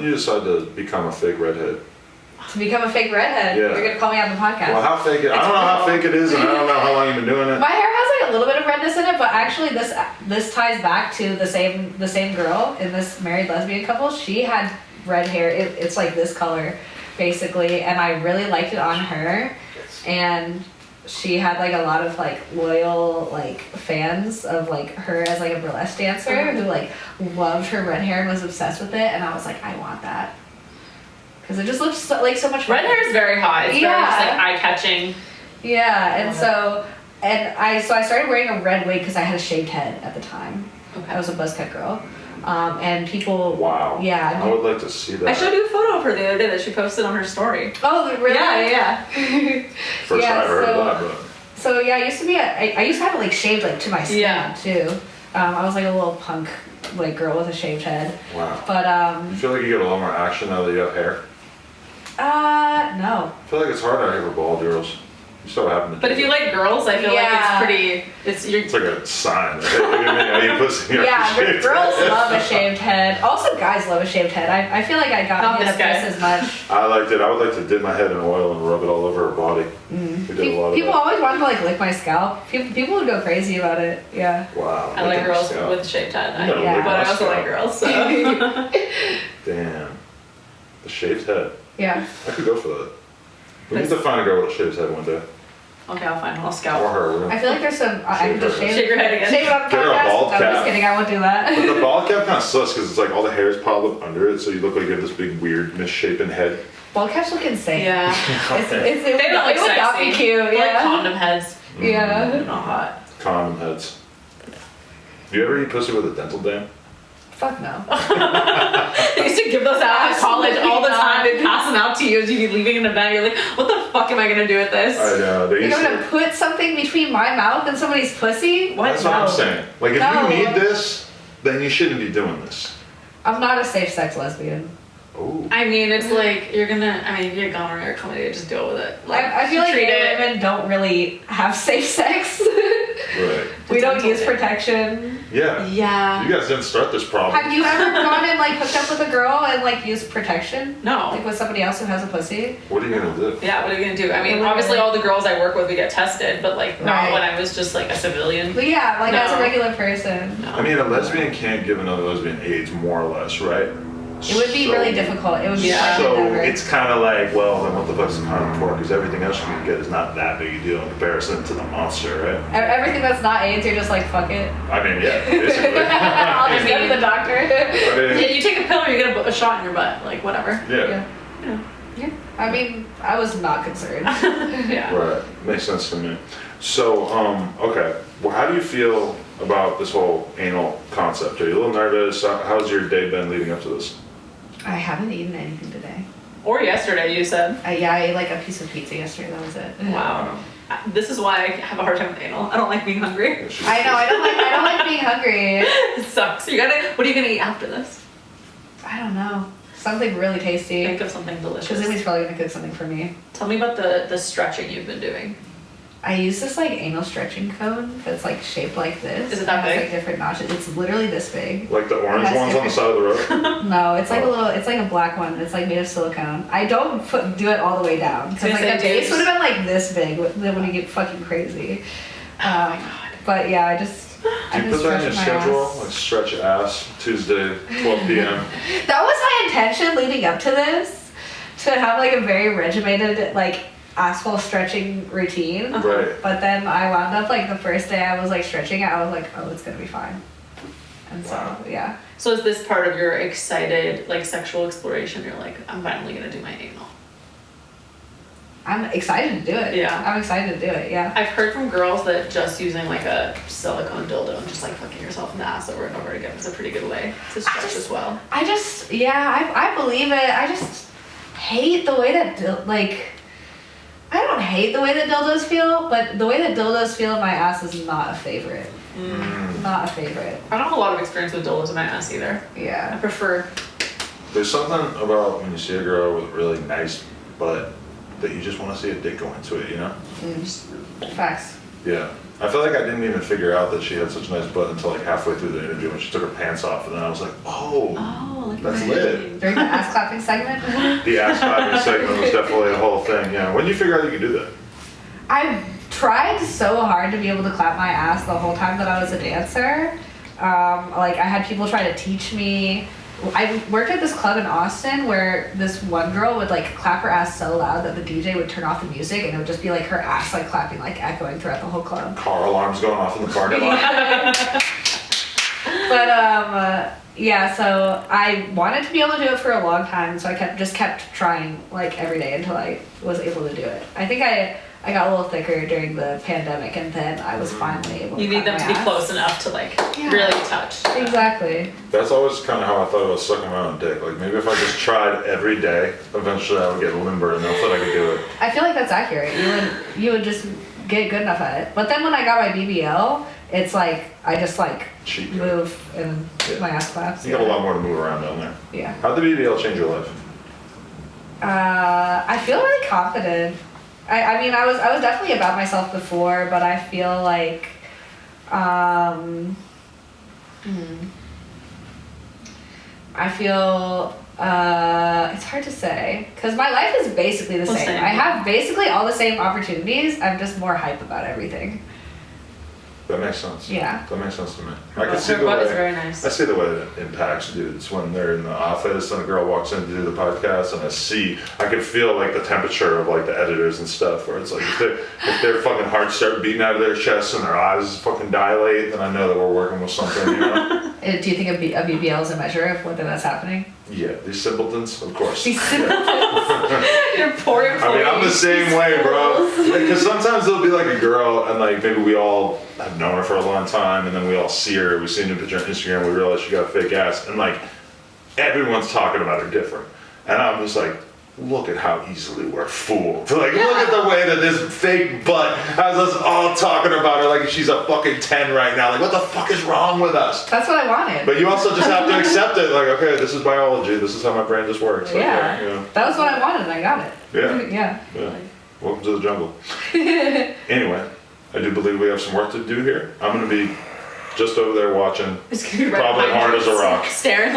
did you decide to become a fake redhead? To become a fake redhead? Yeah. You're going to call me on the podcast. Well, how fake it? I don't know how fake it is, and I don't know how long you've been doing it. My hair has like a little bit of redness in it, but actually this ties back to the same girl in this married lesbian couple. She had red hair. It's like this color, basically, and I really liked it on her. And she had like a lot of like loyal like fans of like her as like a burlesque dancer who like loved her red hair and was obsessed with it, and I was like, I want that. Because it just looks so, like so much fun. Red hair is very hot. It's very just like eye-catching. Yeah, and I started wearing a red wig because I had a shaved head at the time. Okay. I was a buzz cut girl. And people... Wow. Yeah. I would like to see that. I showed you a photo of her the other day that she posted on her story. Oh, really? Yeah. First time I heard of that, but... So yeah, I used to have it like shaved like to my skin too. I was like a little punk like girl with a shaved head. Wow. But You feel like you get a lot more action now that you have hair? No. I feel like it's hard out here for bald girls. You start having to. But if you like girls, I feel like it's pretty. It's like a sign. Hey, look at me, how you pussy. Yeah, girls love a shaved head. Also, guys love a shaved head. I feel like I got hit up this as much. I liked it. I would like to dip my head in oil and rub it all over her body. We did a lot of People that. always wanted to like lick my scalp. People would go crazy about it. Yeah. Wow. I like girls with shaved head. Yeah. But I also like girls. So. Damn. The shaved head. Yeah. I could go for that. We need to find a girl with a shaved head one day. Okay, I'll find one. I'll scout. Or her. I feel like there's some. I can just shave your head again. Shave it on the Get her a podcast. bald No, I'm cap. just kidding. I won't do that. But the bald cap kind of sucks because it's like all the hair is piled up under it, so you look like you have this big, weird, misshapen head. Bald caps look insane. Yeah. It They don't look would not sexy. be cute. They're Yeah. like condom heads. Yeah. They're not hot. Condom heads. Do you ever eat pussy with a dental dam? Fuck no. They used to give those out at college all the time. They'd pass them out to you as you'd be leaving in the bag. You're like, what the fuck am I gonna do with this? I know. They You're used gonna to. put something between my mouth and somebody's pussy? What? That's what I'm saying. Like, if No. you need this, then you shouldn't be doing this. I'm not a safe sex lesbian. Oh. I mean, it's like, you're gonorrhea or chlamydia, just deal with it. Like, I feel like treat gay it. women don't really have safe sex. Right. We don't use protection. Yeah. Yeah. You guys didn't start this problem. Have you ever gone and like hooked up with a girl and like used protection? No. Like with somebody else who has a pussy? What are you gonna do? Yeah, what are you gonna do? I mean, Literally. obviously all the girls I work with, we get tested, but like not Right. when I was just like a civilian. But yeah, like as a No. regular person. No. I mean, a lesbian can't give another lesbian AIDS, more or less, right? It would be really difficult. It would be Yeah. quite So an endeavor. it's kind of like, well, then what the fuck's the condom for? Because everything else you can get is not that big a deal in comparison to the monster, right? Everything that's not AIDS, you're just like, fuck it. I mean, yeah, basically. I'll just go to the doctor. I mean, Yeah, you take a pill or you get a shot in your butt, like whatever. yeah. Yeah. I mean, I was not concerned. Yeah. Right. Makes sense to me. So, okay. Well, how do you feel about this whole anal concept? Are you a little nervous? How's your day been leading up to this? I haven't eaten anything today. Or yesterday, you said. Yeah, I ate like a piece of pizza yesterday. That was it. Wow. This is why I have a hard time with anal. I don't like being hungry. I know. I don't like being hungry. It sucks. What are you gonna eat after this? I don't know. Something really tasty. Think of something Because delicious. Emmy's probably gonna cook something for me. Tell me about the stretching you've been doing. I use this like anal stretching cone that's like shaped like this. Is it that has big? like different notches. It's literally this big. Like the orange It has ones on the side of the road? No, it's like it's like a black one. It's like made of silicone. I don't do it all the way down because like the base would have been like this big. Then when you get fucking crazy. Oh my god. But yeah, I just. Do you put that in your schedule? Like stretch ass, Tuesday, 12 p.m. That was my intention leading up to this, to have like a very regimented like asshole stretching routine. Right. But then I wound up like the first day I was like stretching it, I was like, oh, it's gonna be fine. And so Wow. yeah. So is this part of your excited like sexual exploration? You're like, I'm finally gonna do my anal. I'm excited to do it. Yeah. I'm excited to do it, yeah. I've heard from girls that just using like a silicone dildo and just like fucking yourself in the ass over and over again is a pretty good way to stretch as well. I believe it. I just hate the way that I don't hate the way that dildos feel, but the way that dildos feel in my ass is not a favorite. Not a favorite. I don't have a lot of experience with dildos in my ass either. I Yeah. prefer. There's something about when you see a girl with really nice butt that you just want to see a dick go into it, you know? Facts. Yeah. I feel like I didn't even figure out that she had such a nice butt until like halfway through the interview when she took her pants off, and then I was like, oh, Oh, look That's lit. During the ass clapping segment. The ass clapping segment was definitely a whole thing. Yeah. When did you figure out you could do that? I tried so hard to be able to clap my ass the whole time that I was a dancer. Like I had people try to teach me. I worked at this club in Austin where this one girl would like clap her ass so loud that the DJ would turn off the music and it would just be like her ass like clapping, like echoing throughout the whole club. Car alarms going off in the parking lot. But yeah, so I wanted to be able to do it for a long time, so I kept trying like every day until I was able to do it. I think I got a little thicker during the pandemic, and then I was finally able to. You need them clap to my be ass. close enough to like Yeah. really touch. Exactly. That's always kind of how I thought about sucking my own dick. Like maybe if I just tried every day, eventually I would get limber enough that I could do it. I feel like that's accurate. You would just get good enough at it. But then when I got my BBL, it's like I just like Cheat. move and Yeah. my ass claps. You got a lot more to move around down there. Yeah. How'd the BBL change your life? I feel really confident. I mean, I was definitely about myself before, but I feel like, I feel, it's hard to say, because my life is basically the same. Same. I have basically all the same opportunities. I'm just more hype about everything. That makes sense. Yeah. That makes sense to me. I can see Her the butt is way. very nice. I see the way that impacts dudes when they're in the office and a girl walks in to do the podcast, and I can feel like the temperature of like the editors and stuff. Where it's like if their fucking hearts start beating out of their chests and their eyes fucking dilate, then I know that we're working with something. You know? Do you think a BBL is a measure of whether that's happening? Yeah, these simpletons, of course. These Your poor employee. I mean, I'm the same way, bro. Because sometimes there'll be like a girl, and like maybe we all have known her for a long time, and then we all see her, we see a new picture on Instagram, we realize she got a fake ass, and like everyone's talking about her different. And I'm just like, look at how easily we're fooled. Like, look at the way that this fake butt has us all talking about her like she's a fucking 10 right now. Like, what the fuck is wrong with us? That's what I wanted. But you also just have to accept it. Like, okay, this is biology. This is how my brain just works. Like, Yeah. you know. That was what I wanted, and I got it. Yeah. Yeah. Yeah. Welcome to the jungle. Anyway, I do believe we have some work to do here. I'm going to be just over there watching, It's gonna be right probably behind hard you, as a rock. Staring